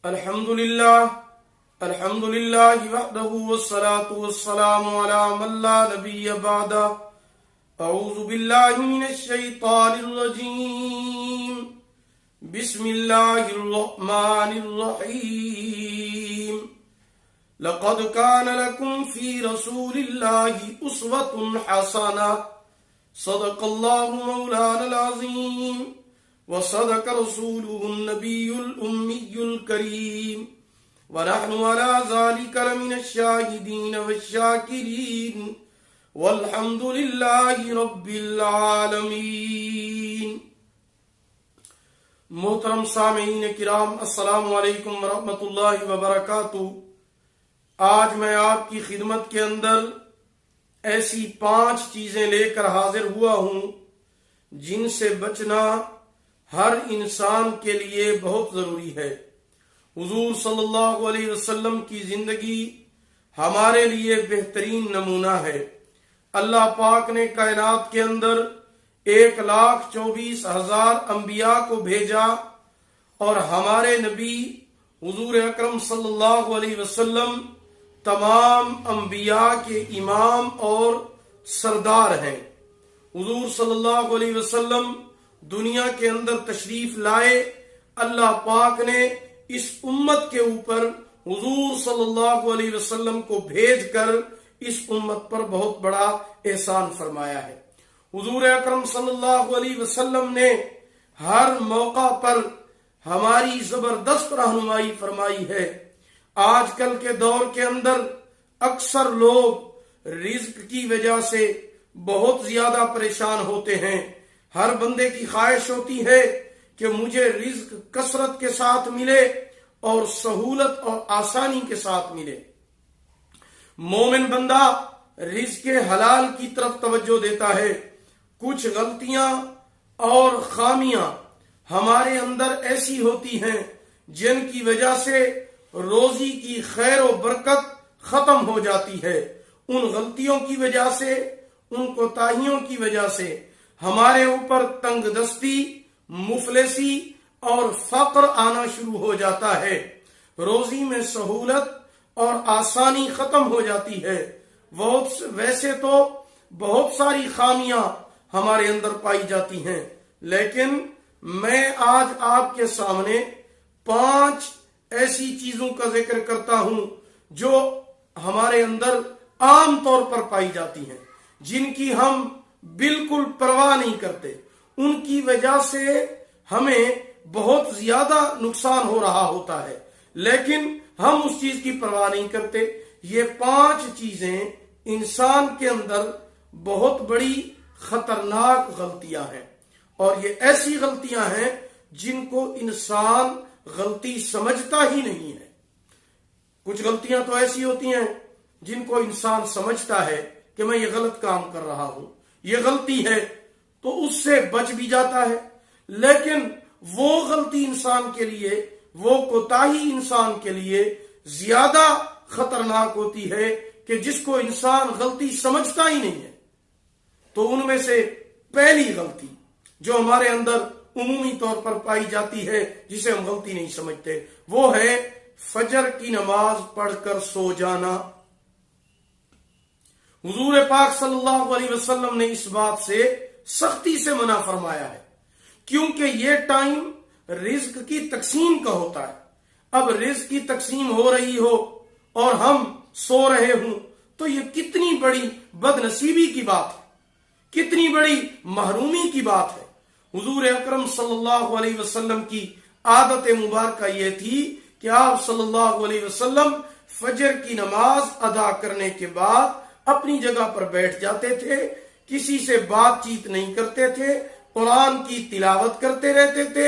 الحمد لله وحده والصلاة والسلام على من لا نبي بعده. أعوذ بالله من الشيطان الرجيم. بسم الله الرحمن الرحيم. لقد كان لكم في رسول الله أسوة حسنة. صدق الله مولانا العظيم وصدق رسوله النبي الأمي الكريم ونحن على ذلك لمن الشاهدين والشاكرين والحمد لله رب العالمين. محترم سامعین کرام، السلام علیکم ورحمۃ اللہ وبرکاتہ. آج میں آپ کی خدمت کے اندر ایسی 5 چیزیں لے کر حاضر ہوا ہوں جن سے بچنا ہر انسان کے لیے بہت ضروری ہے. حضور صلی اللہ علیہ وسلم کی زندگی ہمارے لیے بہترین نمونہ ہے. اللہ پاک نے کائنات کے اندر 1,24,000 انبیاء کو بھیجا اور ہمارے نبی حضور اکرم صلی اللہ علیہ وسلم تمام انبیاء کے امام اور سردار ہیں. حضور صلی اللہ علیہ وسلم دنیا کے اندر تشریف لائے. اللہ پاک نے اس امت کے اوپر حضور صلی اللہ علیہ وسلم کو بھیج کر اس امت پر بہت بڑا احسان فرمایا ہے. حضور اکرم صلی اللہ علیہ وسلم نے ہر موقع پر ہماری زبردست رہنمائی فرمائی ہے. آج کل کے دور کے اندر اکثر لوگ رزق کی وجہ سے بہت زیادہ پریشان ہوتے ہیں. ہر بندے کی خواہش ہوتی ہے کہ مجھے رزق کثرت کے ساتھ ملے اور سہولت اور آسانی کے ساتھ ملے. مومن بندہ رزق حلال کی طرف توجہ دیتا ہے. کچھ غلطیاں اور خامیاں ہمارے اندر ایسی ہوتی ہیں جن کی وجہ سے روزی کی خیر و برکت ختم ہو جاتی ہے. ان غلطیوں کی وجہ سے، ان کوتاہیوں کی وجہ سے ہمارے اوپر تنگ دستی، مفلسی اور فقر آنا شروع ہو جاتا ہے. روزی میں سہولت اور آسانی ختم ہو جاتی ہے. ویسے تو بہت ساری خامیاں ہمارے اندر پائی جاتی ہیں، لیکن میں آج آپ کے سامنے 5 ایسی چیزوں کا ذکر کرتا ہوں جو ہمارے اندر عام طور پر پائی جاتی ہیں، جن کی ہم بالکل پرواہ نہیں کرتے. ان کی وجہ سے ہمیں بہت زیادہ نقصان ہو رہا ہوتا ہے، لیکن ہم اس چیز کی پرواہ نہیں کرتے. یہ 5 چیزیں انسان کے اندر بہت بڑی خطرناک غلطیاں ہیں، اور یہ ایسی غلطیاں ہیں جن کو انسان غلطی سمجھتا ہی نہیں ہے. کچھ غلطیاں تو ایسی ہوتی ہیں جن کو انسان سمجھتا ہے کہ میں یہ غلط کام کر رہا ہوں، یہ غلطی ہے، تو اس سے بچ بھی جاتا ہے. لیکن وہ غلطی انسان کے لیے، وہ کوتاہی انسان کے لیے زیادہ خطرناک ہوتی ہے کہ جس کو انسان غلطی سمجھتا ہی نہیں ہے. تو ان میں سے پہلی غلطی جو ہمارے اندر عمومی طور پر پائی جاتی ہے، جسے ہم غلطی نہیں سمجھتے، وہ ہے فجر کی نماز پڑھ کر سو جانا. حضور پاک صلی اللہ علیہ وسلم نے اس بات سے سختی سے منع فرمایا ہے، کیونکہ یہ ٹائم رزق کی تقسیم کا ہوتا ہے. اب رزق کی تقسیم ہو رہی ہو اور ہم سو رہے ہوں تو یہ کتنی بڑی بد نصیبی کی بات ہے، کتنی بڑی محرومی کی بات ہے. حضور اکرم صلی اللہ علیہ وسلم کی عادت مبارکہ یہ تھی کہ آپ صلی اللہ علیہ وسلم فجر کی نماز ادا کرنے کے بعد اپنی جگہ پر بیٹھ جاتے تھے، کسی سے بات چیت نہیں کرتے تھے، قرآن کی تلاوت کرتے رہتے تھے،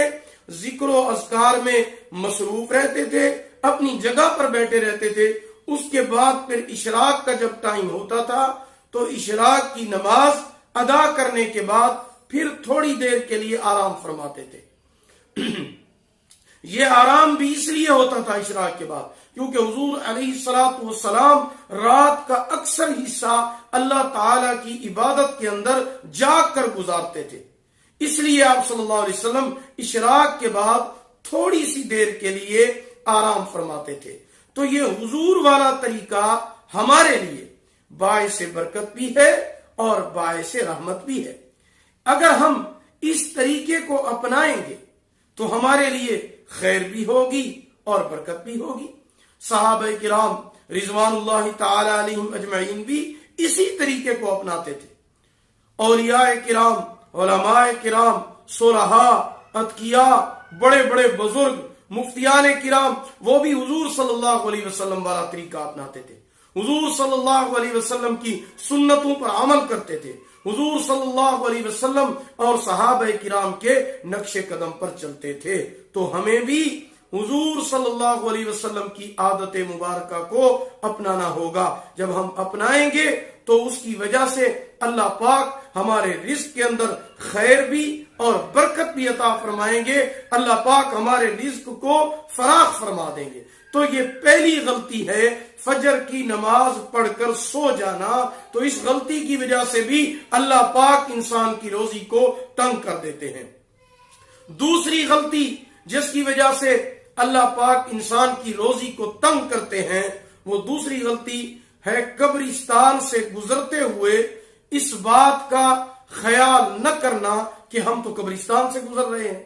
ذکر و اذکار میں مصروف رہتے تھے، اپنی جگہ پر بیٹھے رہتے تھے. اس کے بعد پھر اشراق کا جب ٹائم ہوتا تھا تو اشراق کی نماز ادا کرنے کے بعد پھر تھوڑی دیر کے لیے آرام فرماتے تھے. یہ آرام بھی اس لیے ہوتا تھا اشراق کے بعد کیونکہ حضور علیہ السلام رات کا اکثر حصہ اللہ تعالی کی عبادت کے اندر جاگ کر گزارتے تھے. اس لیے آپ صلی اللہ علیہ وسلم اشراق کے بعد تھوڑی سی دیر کے لیے آرام فرماتے تھے۔ تو یہ حضور والا طریقہ ہمارے لیے باعث برکت بھی ہے اور باعث رحمت بھی ہے۔ اگر ہم اس طریقے کو اپنائیں گے تو ہمارے لیے خیر بھی ہوگی اور برکت بھی ہوگی۔ صحابہ کرام رضوان اللہ تعالی علیہم اجمعین بھی اسی طریقے کو اپناتے تھے۔ اولیاء کرام، علماء کرام، صلحاء، اتقیاء، بڑے بڑے بزرگ، مفتیان کرام، وہ بھی حضور صلی اللہ علیہ وسلم والا طریقہ اپناتے تھے، حضور صلی اللہ علیہ وسلم کی سنتوں پر عمل کرتے تھے، حضور صلی اللہ علیہ وسلم اور صحابہ کرام کے نقش قدم پر چلتے تھے۔ تو ہمیں بھی حضور صلی اللہ علیہ وسلم کی عادت مبارکہ کو اپنانا ہوگا۔ جب ہم اپنائیں گے تو اس کی وجہ سے اللہ پاک ہمارے رزق کے اندر خیر بھی اور برکت بھی عطا فرمائیں گے، اللہ پاک ہمارے رزق کو فراخ فرما دیں گے۔ تو یہ پہلی غلطی ہے فجر کی نماز پڑھ کر سو جانا، تو اس غلطی کی وجہ سے بھی اللہ پاک انسان کی روزی کو تنگ کر دیتے ہیں۔ دوسری غلطی جس کی وجہ سے اللہ پاک انسان کی روزی کو تنگ کرتے ہیں، وہ دوسری غلطی ہے قبرستان سے گزرتے ہوئے اس بات کا خیال نہ کرنا کہ ہم تو قبرستان سے گزر رہے ہیں۔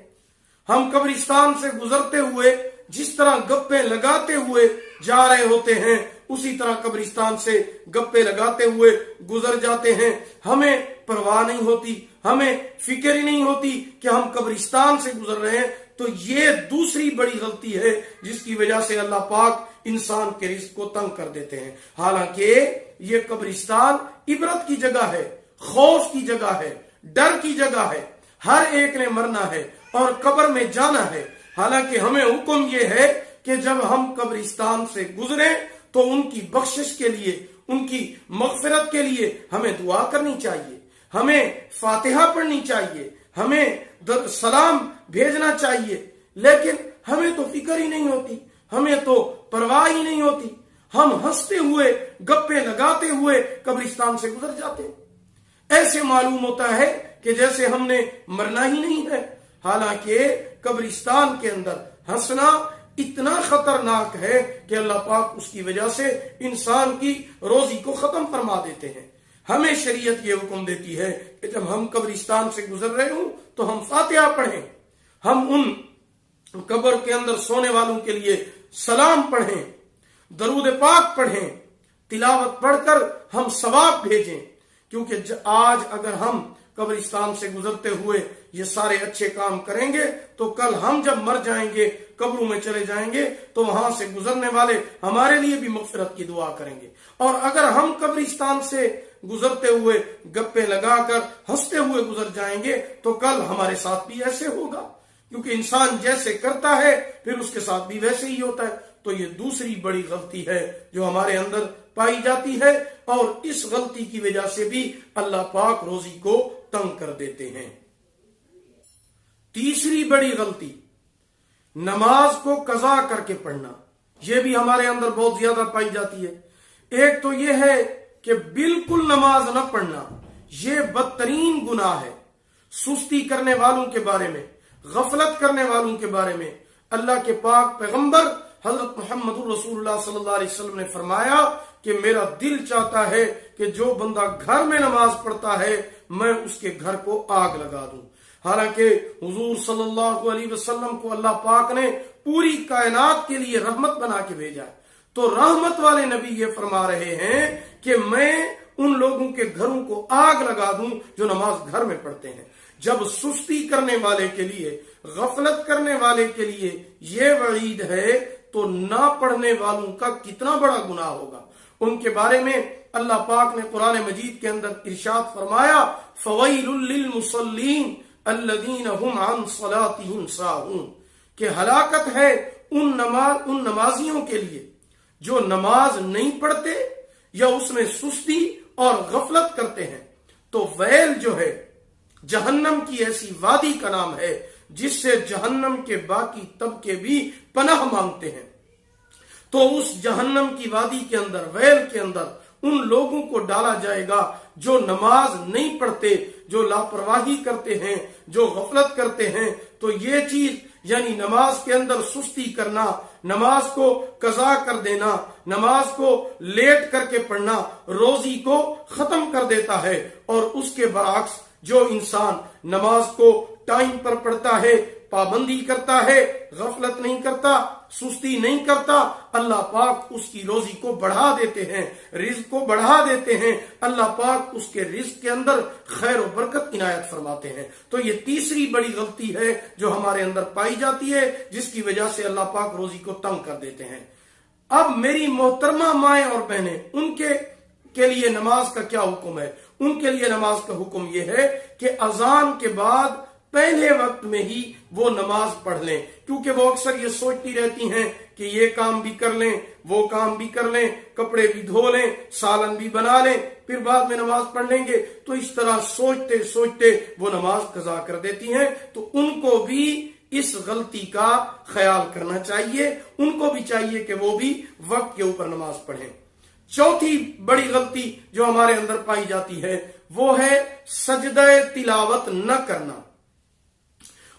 ہم قبرستان سے گزرتے ہوئے جس طرح گپے لگاتے ہوئے جا رہے ہوتے ہیں، اسی طرح قبرستان سے گپے لگاتے ہوئے گزر جاتے ہیں۔ ہمیں پرواہ نہیں ہوتی، ہمیں فکر ہی نہیں ہوتی کہ ہم قبرستان سے گزر رہے ہیں۔ تو یہ دوسری بڑی غلطی ہے جس کی وجہ سے اللہ پاک انسان کے رزق کو تنگ کر دیتے ہیں۔ حالانکہ یہ قبرستان عبرت کی جگہ ہے، خوف کی جگہ ہے، ڈر کی جگہ ہے۔ ہر ایک نے مرنا ہے اور قبر میں جانا ہے۔ حالانکہ ہمیں حکم یہ ہے کہ جب ہم قبرستان سے گزریں تو ان کی بخشش کے لیے، ان کی مغفرت کے لیے ہمیں دعا کرنی چاہیے، ہمیں فاتحہ پڑھنی چاہیے، ہمیں سلام بھیجنا چاہیے۔ لیکن ہمیں تو فکر ہی نہیں ہوتی، ہمیں تو پرواہ ہی نہیں ہوتی، ہم ہنستے ہوئے گپے لگاتے ہوئے قبرستان سے گزر جاتے ہیں۔ ایسے معلوم ہوتا ہے کہ جیسے ہم نے مرنا ہی نہیں ہے۔ حالانکہ قبرستان کے اندر ہنسنا اتنا خطرناک ہے کہ اللہ پاک اس کی وجہ سے انسان کی روزی کو ختم فرما دیتے ہیں۔ ہمیں شریعت یہ حکم دیتی ہے کہ جب ہم قبرستان سے گزر رہے ہوں تو ہم فاتحہ پڑھیں، ہم ان قبر کے اندر سونے والوں کے لیے سلام پڑھیں، درود پاک پڑھیں، تلاوت پڑھ کر ہم ثواب بھیجیں۔ کیونکہ آج اگر ہم قبرستان سے گزرتے ہوئے یہ سارے اچھے کام کریں گے تو کل ہم جب مر جائیں گے، قبروں میں چلے جائیں گے، تو وہاں سے گزرنے والے ہمارے لیے بھی مغفرت کی دعا کریں گے۔ اور اگر ہم قبرستان سے گزرتے ہوئے گپے لگا کر ہنستے ہوئے گزر جائیں گے تو کل ہمارے ساتھ بھی ایسے ہوگا، کیونکہ انسان جیسے کرتا ہے پھر اس کے ساتھ بھی ویسے ہی ہوتا ہے۔ تو یہ دوسری بڑی غلطی ہے جو ہمارے اندر پائی جاتی ہے، اور اس غلطی کی وجہ سے بھی اللہ پاک روزی کو تنگ کر دیتے ہیں۔ تیسری بڑی غلطی نماز کو قضا کر کے پڑھنا، یہ بھی ہمارے اندر بہت زیادہ پائی جاتی ہے۔ ایک تو یہ ہے کہ بالکل نماز نہ پڑھنا، یہ بدترین گناہ ہے۔ سستی کرنے والوں کے بارے میں، غفلت کرنے والوں کے بارے میں اللہ کے پاک پیغمبر حضرت محمد رسول اللہ صلی اللہ علیہ وسلم نے فرمایا کہ میرا دل چاہتا ہے کہ جو بندہ گھر میں نماز پڑھتا ہے میں اس کے گھر کو آگ لگا دوں۔ حالانکہ حضور صلی اللہ علیہ وسلم کو اللہ پاک نے پوری کائنات کے لیے رحمت بنا کے بھیجا ہے، تو رحمت والے نبی یہ فرما رہے ہیں کہ میں ان لوگوں کے گھروں کو آگ لگا دوں جو نماز گھر میں پڑھتے ہیں۔ جب سستی کرنے والے کے لیے، غفلت کرنے والے کے لیے یہ وعید ہے تو نہ پڑھنے والوں کا کتنا بڑا گناہ ہوگا۔ ان کے بارے میں اللہ پاک نے قرآن مجید کے اندر ارشاد فرمایا، فَوَيْلٌ لِّلْمُصَلِّينَ الَّذِينَ هُمْ عَنْ صَلَاتِهِمْ سَاهُونَ، کہ ہلاکت ہے ان نمازیوں کے لیے جو نماز نہیں پڑھتے یا اس میں سستی اور غفلت کرتے ہیں۔ تو ویل جو ہے جہنم کی ایسی وادی کا نام ہے جس سے جہنم کے باقی طبقے بھی پناہ مانگتے ہیں۔ تو اس جہنم کی وادی کے اندر، ویل کے اندر ان لوگوں کو ڈالا جائے گا جو نماز نہیں پڑھتے، جو لاپرواہی کرتے ہیں، جو غفلت کرتے ہیں۔ تو یہ چیز یعنی نماز کے اندر سستی کرنا، نماز کو قضا کر دینا، نماز کو لیٹ کر کے پڑھنا روزی کو ختم کر دیتا ہے۔ اور اس کے برعکس جو انسان نماز کو ٹائم پر پڑھتا ہے، پابندی کرتا ہے، غفلت نہیں کرتا، سستی نہیں کرتا، اللہ پاک اس کی روزی کو بڑھا دیتے ہیں، رزق کو بڑھا دیتے ہیں، اللہ پاک اس کے رزق کے اندر خیر و برکت عنایت فرماتے ہیں۔ تو یہ تیسری بڑی غلطی ہے جو ہمارے اندر پائی جاتی ہے، جس کی وجہ سے اللہ پاک روزی کو تنگ کر دیتے ہیں۔ اب میری محترمہ مائیں اور بہنیں، ان کے لیے نماز کا کیا حکم ہے؟ ان کے لیے نماز کا حکم یہ ہے کہ اذان کے بعد پہلے وقت میں ہی وہ نماز پڑھ لیں، کیونکہ وہ اکثر یہ سوچتی رہتی ہیں کہ یہ کام بھی کر لیں، وہ کام بھی کر لیں، کپڑے بھی دھو لیں، سالن بھی بنا لیں، پھر بعد میں نماز پڑھ لیں گے۔ تو اس طرح سوچتے سوچتے وہ نماز قضا کر دیتی ہیں۔ تو ان کو بھی اس غلطی کا خیال کرنا چاہیے، ان کو بھی چاہیے کہ وہ بھی وقت کے اوپر نماز پڑھیں۔ چوتھی بڑی غلطی جو ہمارے اندر پائی جاتی ہے وہ ہے سجدہ تلاوت نہ کرنا۔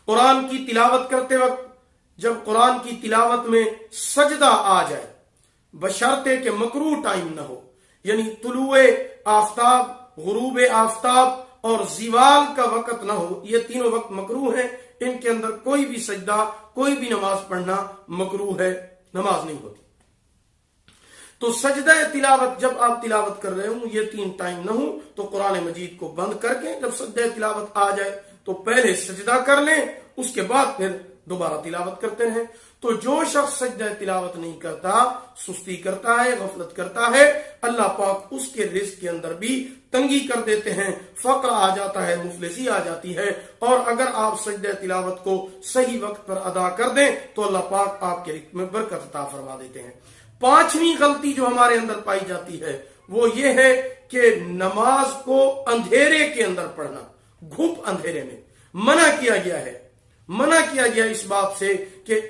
قرآن کی تلاوت کرتے وقت جب قرآن کی تلاوت میں سجدہ آ جائے، بشرطے کہ مکروہ ٹائم نہ ہو، یعنی طلوع آفتاب، غروب آفتاب اور زوال کا وقت نہ ہو، یہ تینوں وقت مکروہ ہیں، ان کے اندر کوئی بھی سجدہ، کوئی بھی نماز پڑھنا مکروہ ہے، نماز نہیں ہوتی۔ تو سجدہ تلاوت جب آپ تلاوت کر رہے ہوں، یہ تین ٹائم نہ ہوں، تو قرآن مجید کو بند کر کے جب سجدہ تلاوت آ جائے تو پہلے سجدہ کر لیں، اس کے بعد پھر دوبارہ تلاوت کرتے رہیں۔ تو جو شخص سجدہ تلاوت نہیں کرتا، سستی کرتا ہے، غفلت کرتا ہے، اللہ پاک اس کے رزق کے اندر بھی تنگی کر دیتے ہیں، فقر آ جاتا ہے، مفلسی آ جاتی ہے۔ اور اگر آپ سجدہ تلاوت کو صحیح وقت پر ادا کر دیں تو اللہ پاک آپ کے رزق میں برکت عطا فرما دیتے ہیں۔ پانچویں غلطی جو ہمارے اندر پائی جاتی ہے وہ یہ ہے کہ نماز کو اندھیرے کے اندر پڑھنا، گھپ اندھیرے میں منع کیا گیا ہے۔ منع کیا گیا اس بات سے کہ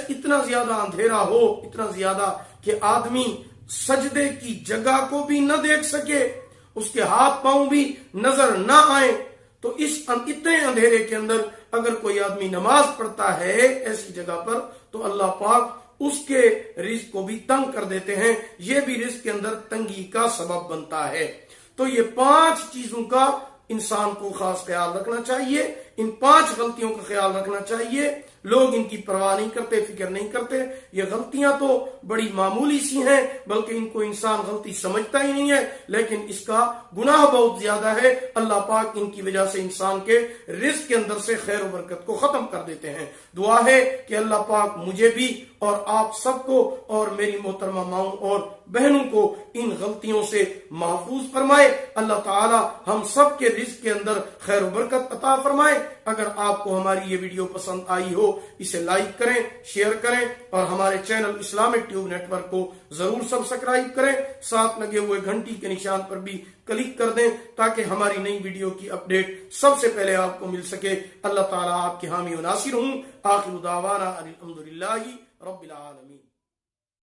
اتنا زیادہ اندھیرا ہو، اتنا زیادہ کہ آدمی سجدے کی جگہ کو بھی نہ دیکھ سکے، اس کے ہاتھ پاؤں بھی نظر نہ آئے۔ تو اس اتنے اندھیرے کے اندر اگر کوئی آدمی نماز پڑھتا ہے ایسی جگہ پر تو اللہ پاک اس کے رزق کو بھی تنگ کر دیتے ہیں، یہ بھی رزق کے اندر تنگی کا سبب بنتا ہے۔ تو یہ 5 چیزوں کا انسان کو خاص خیال رکھنا چاہیے، ان 5 غلطیوں کا خیال رکھنا چاہیے۔ لوگ ان کی پرواہ نہیں کرتے، فکر نہیں کرتے۔ یہ غلطیاں تو بڑی معمولی سی ہیں، بلکہ ان کو انسان غلطی سمجھتا ہی نہیں ہے، لیکن اس کا گناہ بہت زیادہ ہے۔ اللہ پاک ان کی وجہ سے انسان کے رزق کے اندر سے خیر و برکت کو ختم کر دیتے ہیں۔ دعا ہے کہ اللہ پاک مجھے بھی اور آپ سب کو اور میری محترمہ ماؤں اور بہنوں کو ان غلطیوں سے محفوظ فرمائے۔ اللہ تعالی ہم سب کے رزق کے اندر خیر و برکت عطا فرمائے۔ اگر آپ کو ہماری یہ ویڈیو پسند آئی ہو، اسے لائک کریں، شیئر کریں اور ہمارے channel Islamic tube network کو ضرور سبسکرائب کریں، ساتھ لگے ہوئے گھنٹی کے نشان پر بھی کلک کر دیں تاکہ ہماری نئی ویڈیو کی اپڈیٹ سب سے پہلے آپ کو مل سکے۔ اللہ تعالیٰ آپ کے حامی و ناصر ہوں۔ آخر دعوانا الحمدللہ رب العالمین۔